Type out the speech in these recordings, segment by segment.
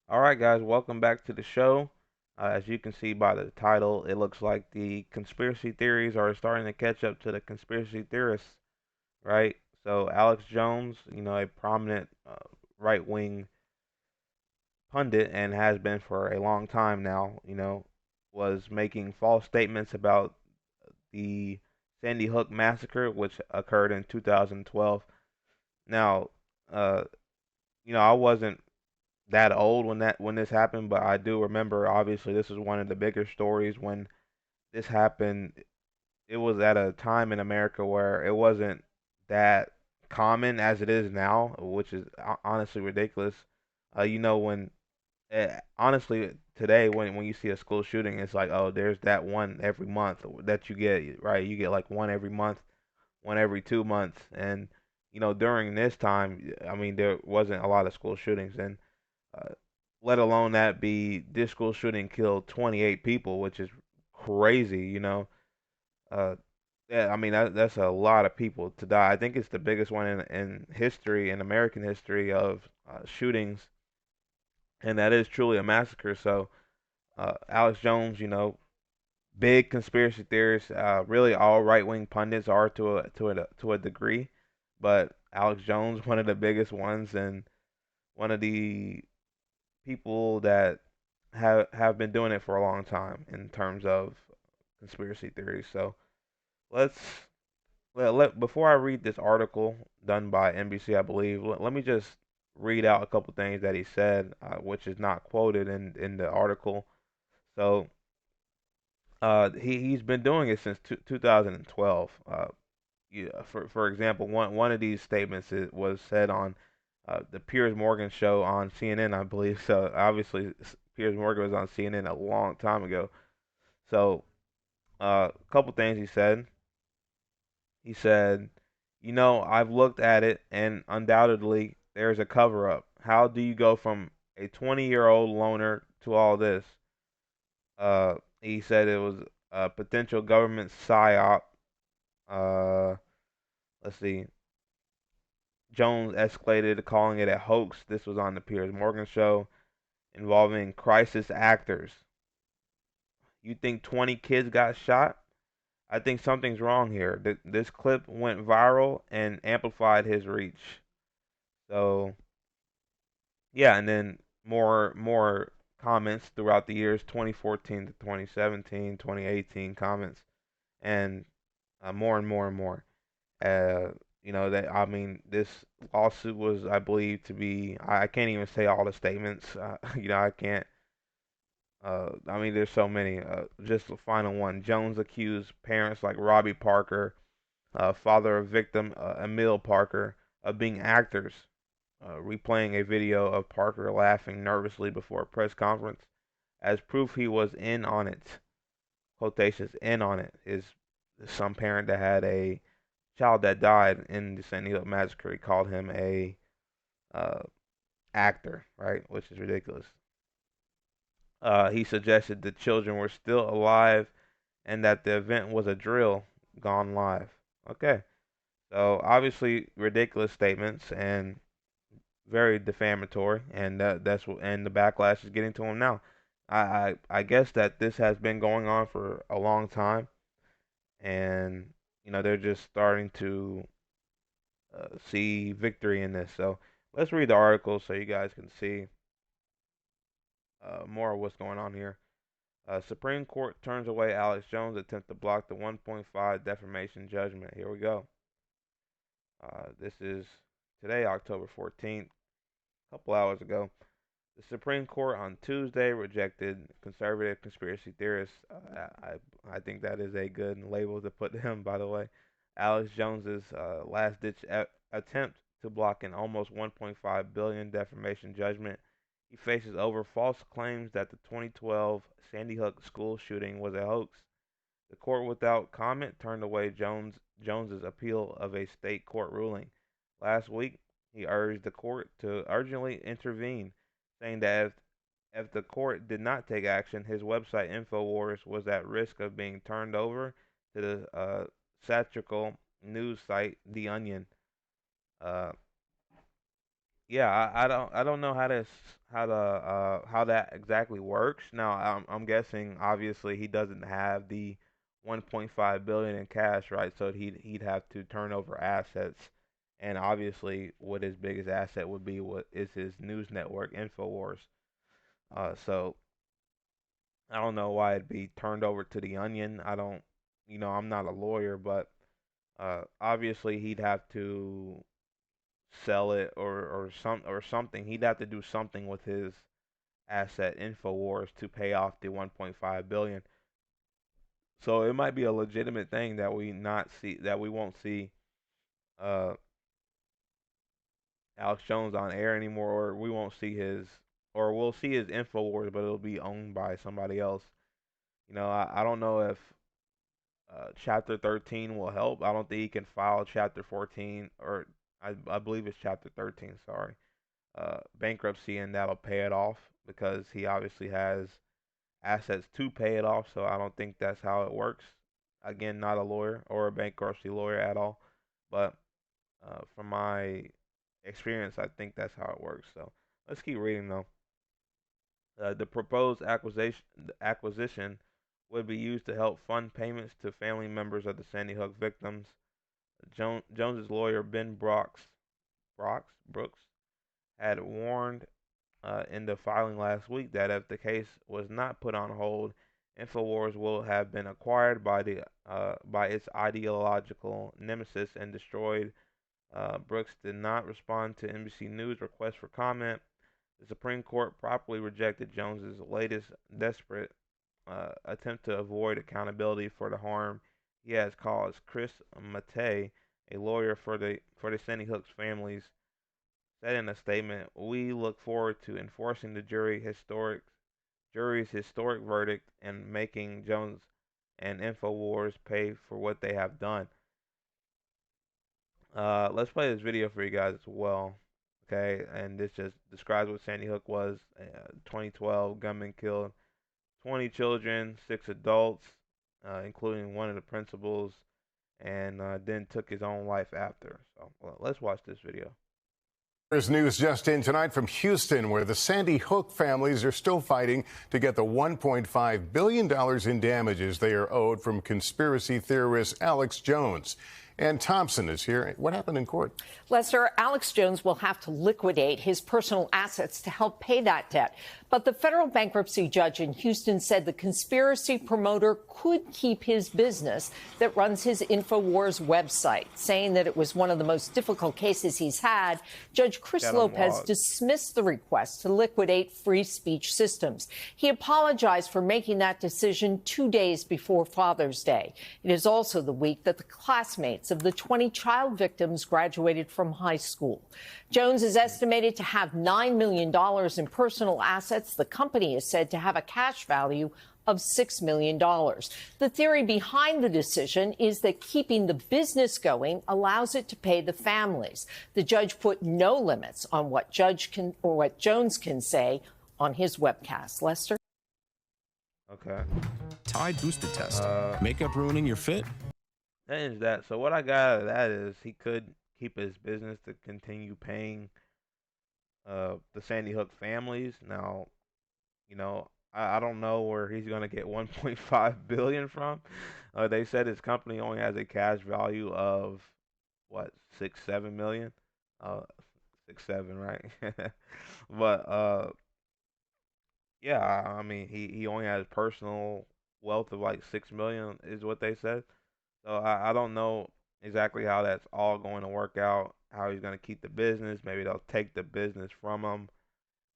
All right, guys, welcome back to the show. As you can see by the title, it looks like the conspiracy theories are starting to catch up to the conspiracy theorists, right? So, Alex Jones, a prominent right wing pundit and has been for a long time now, was making false statements about the Sandy Hook massacre, which occurred in 2012. Now, uh, I wasn't that old when this happened, but I do remember. Obviously, this is one of the bigger stories when this happened. It was at a time in America where it wasn't that common as it is now, which is honestly ridiculous. When honestly today when you see a school shooting, it's like, oh, there's that one every month that you get, right? You get like one every month, one every 2 months, and during this time, I mean, there wasn't a lot of school shootings, and uh, let alone that be this school shooting killed 28 people, which is crazy. Uh, yeah, I mean that's a lot of people to die. I think it's the biggest one in history, in American history of shootings, and that is truly a massacre. So Alex Jones, big conspiracy theorists. Really, all right wing pundits are to a degree, but Alex Jones, one of the biggest ones, and one of the people that have been doing it for a long time in terms of conspiracy theories. So let's before I read this article done by NBC, I believe, let me just read out a couple things that he said, which is not quoted in the article. So he's been doing it since 2012. Yeah, for example, one of these statements was said on the Piers Morgan show on CNN, I believe. So obviously, Piers Morgan was on CNN a long time ago. So a couple things he said. He said, I've looked at it, and undoubtedly there's a cover up. How do you go from a 20-year-old loner to all this? He said it was a potential government psyop. Uh, let's see. Jones escalated, calling it a hoax. This was on the Piers Morgan show involving crisis actors. You think 20 kids got shot? I think something's wrong here. This clip went viral and amplified his reach. So, yeah, and then more comments throughout the years 2014 to 2017, 2018 comments, and more and more and more. Uh, that I mean, this lawsuit was, I believe, to be. I can't even say all the statements. I can't. I mean, there's so many. Just the final one. Jones accused parents like Robbie Parker, father of victim Emil Parker, of being actors, replaying a video of Parker laughing nervously before a press conference as proof he was in on it. Quotations, in on it, is some parent that had a child that died in the Sandy Hook massacre. He called him a uh, actor, right? Which is ridiculous. He suggested the children were still alive and that the event was a drill gone live. Okay, so obviously ridiculous statements and very defamatory, and and the backlash is getting to him now. I guess that this has been going on for a long time, and they're just starting to see victory in this. So let's read the article so you guys can see more of what's going on here. Supreme Court turns away Alex Jones' attempt to block the 1.5 defamation judgment. Here we go. This is today, October 14th, a couple hours ago. The Supreme Court on Tuesday rejected conservative conspiracy theorists. I think that is a good label to put him, by the way. Alex Jones's last-ditch attempt to block an almost 1.5 billion defamation judgment. He faces over false claims that the 2012 Sandy Hook school shooting was a hoax. The court, without comment, turned away Jones's appeal of a state court ruling. Last week, he urged the court to urgently intervene, saying that if the court did not take action, his website InfoWars was at risk of being turned over to the satirical news site The Onion. Uh, Yeah, I don't know how that exactly works. Now, I'm guessing obviously he doesn't have the 1.5 billion in cash, right? So he'd have to turn over assets, and obviously, what his biggest asset would be what is his news network, Infowars. So I don't know why it'd be turned over to the Onion. I don't, I'm not a lawyer, but obviously he'd have to sell it or something. He'd have to do something with his asset Infowars to pay off the 1.5 billion. So it might be a legitimate thing that we won't see uh Alex Jones on air anymore, or we won't see or we'll see his Infowars, but it'll be owned by somebody else. I don't know if Chapter 13 will help. I don't think he can file Chapter 14, or I believe it's Chapter 13. Sorry, bankruptcy, and that'll pay it off because he obviously has assets to pay it off. So I don't think that's how it works. Again, not a lawyer or a bankruptcy lawyer at all, but from my experience, I think that's how it works. So let's keep reading though. The proposed acquisition would be used to help fund payments to family members of the Sandy Hook victims. Jones's lawyer Ben Brooks had warned in the filing last week that if the case was not put on hold, Infowars will have been acquired by its ideological nemesis and destroyed. Brooks did not respond to NBC News' request for comment. The Supreme Court properly rejected Jones's latest desperate attempt to avoid accountability for the harm he has caused. Chris Matei, a lawyer for the Sandy Hook's families, said in a statement, "We look forward to enforcing the jury's historic verdict and making Jones and Infowars pay for what they have done." Let's play this video for you guys as well. Okay, and this just describes what Sandy Hook was. 2012, gunman killed 20 children, 6 adults, including one of the principals, and then took his own life after. So let's watch this video. There's news just in tonight from Houston, where the Sandy Hook families are still fighting to get the $1.5 billion in damages they are owed from conspiracy theorist Alex Jones. And Thompson is here. What happened in court? Lester, Alex Jones will have to liquidate his personal assets to help pay that debt. But the federal bankruptcy judge in Houston said the conspiracy promoter could keep his business that runs his InfoWars website, saying that it was one of the most difficult cases he's had. Judge Chris Lopez dismissed the request to liquidate free speech systems. He apologized for making that decision 2 days before Father's Day. It is also the week that the classmates of the 20 child victims graduated from high school. Jones is estimated to have $9 million in personal assets. The company is said to have a cash value of $6 million. The theory behind the decision is that keeping the business going allows it to pay the families. The judge put no limits on what Jones can say on his webcast. Lester? Okay. Tide boosted test. Makeup ruining your fit? That is that. So what I got out of that is he could keep his business to continue paying the Sandy Hook families. Now, I don't know where he's gonna get 1.5 billion from. They said his company only has a cash value of what 6-7 million. Uh, 6-7, right? But yeah, I mean he only has personal wealth of like 6 million is what they said. So I don't know exactly how that's all going to work out. How he's going to keep the business. Maybe they'll take the business from him.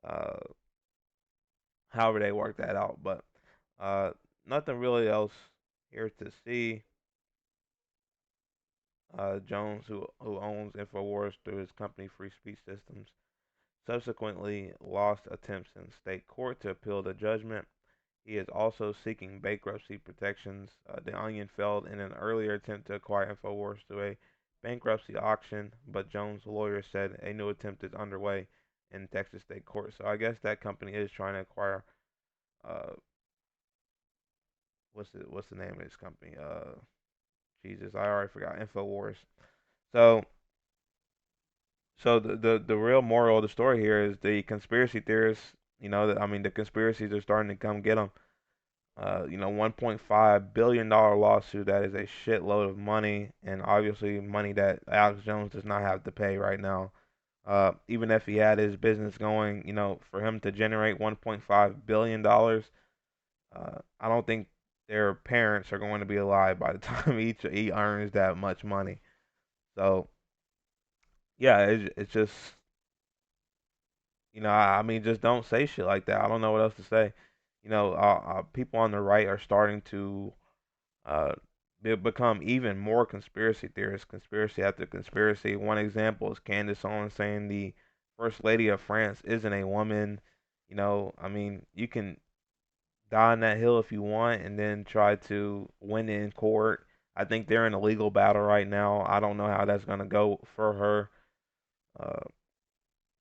Uh, However they work that out, but uh, nothing really else here to see. Jones, who owns Infowars through his company Free Speech Systems, subsequently lost attempts in state court to appeal the judgment. He is also seeking bankruptcy protections. The Onion failed in an earlier attempt to acquire Infowars through a bankruptcy auction, but Jones' lawyer said a new attempt is underway in Texas state court. So I guess that company is trying to acquire. Uh, what's the name of this company? Jesus, I already forgot. Infowars. So So the real moral of the story here is the conspiracy theorists. I mean, the conspiracies are starting to come get them. $1.5 billion lawsuit, that is a shitload of money, and obviously money that Alex Jones does not have to pay right now. Even if he had his business going, for him to generate $1.5 billion, I don't think their parents are going to be alive by the time he earns that much money. So yeah, it's just I mean, just don't say shit like that. I don't know what else to say. People on the right are starting to uh, become even more conspiracy theorists, conspiracy after conspiracy. One example is Candace Owens saying the First Lady of France isn't a woman. I mean, you can die on that hill if you want and then try to win in court. I think they're in a legal battle right now. I don't know how that's going to go for her. Uh,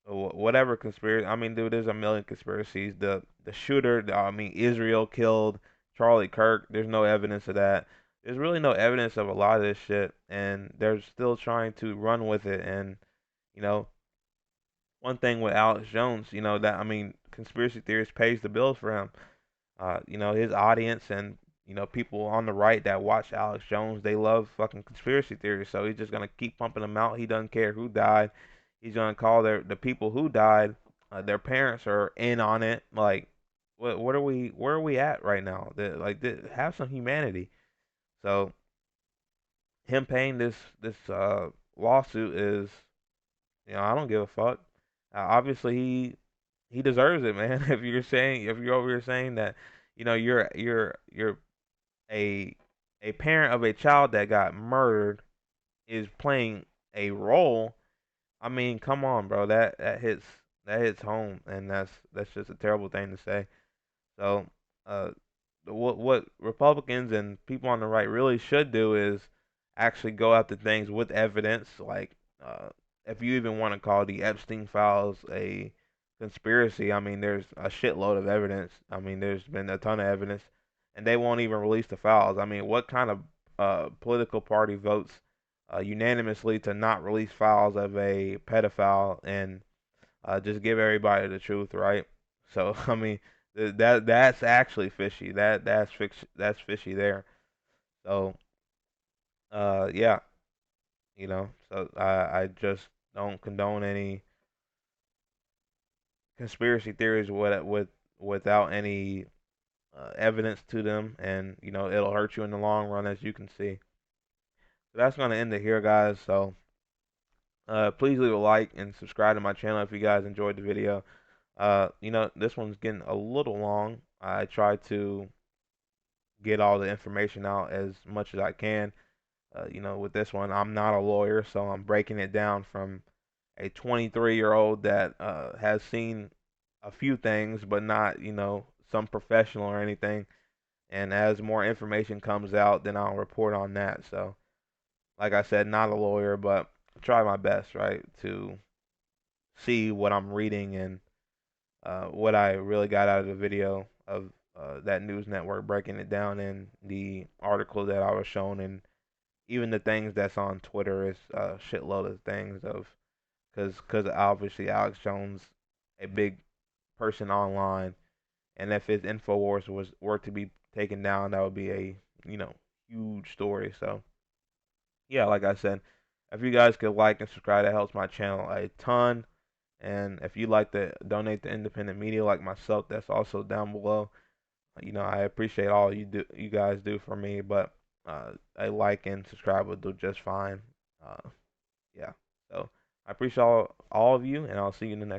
whatever conspiracy. I mean, dude, there's a million conspiracies. The shooter, I mean, Israel killed Charlie Kirk. There's no evidence of that. There's really no evidence of a lot of this shit, and they're still trying to run with it. And you know, one thing with Alex Jones, that I mean, conspiracy theories pays the bills for him. His audience and people on the right that watch Alex Jones, they love fucking conspiracy theories. So he's just gonna keep pumping them out. He doesn't care who died. He's gonna call the people who died, their parents are in on it. Like, what are we? Where are we at right now? Have some humanity. So him paying this lawsuit is, I don't give a fuck. Obviously he deserves it, man. If you're over here saying that, you're a a parent of a child that got murdered is playing a role. I mean, come on, bro. That hits home, and that's just a terrible thing to say. So, uh, what Republicans and people on the right really should do is actually go after things with evidence. Like, if you even want to call the Epstein files a conspiracy, I mean, there's a shitload of evidence. I mean, there's been a ton of evidence, and they won't even release the files. I mean, what kind of political party votes unanimously to not release files of a pedophile and just give everybody the truth, right? So I mean, that's actually fishy. That's fishy there. So yeah, So I just don't condone any conspiracy theories without any evidence to them, and it'll hurt you in the long run, as you can see. So that's gonna end it here, guys. So please leave a like and subscribe to my channel if you guys enjoyed the video. This one's getting a little long. I try to get all the information out as much as I can. With this one, I'm not a lawyer, so I'm breaking it down from a 23-year-old that has seen a few things, but not, some professional or anything. And as more information comes out, then I'll report on that. So, like I said, not a lawyer, but try my best, right, to see what I'm reading and what I really got out of the video of that news network breaking it down in the article that I was shown, and even the things that's on Twitter is a shitload of things of because obviously Alex Jones, a big person online, and if his Infowars were to be taken down, that would be a huge story. So yeah, like I said, if you guys could like and subscribe, that helps my channel a ton. And if you'd like to donate to independent media like myself, that's also down below. I appreciate all you guys do for me, but a like and subscribe will do just fine. Yeah. So I appreciate all of you, and I'll see you in the next.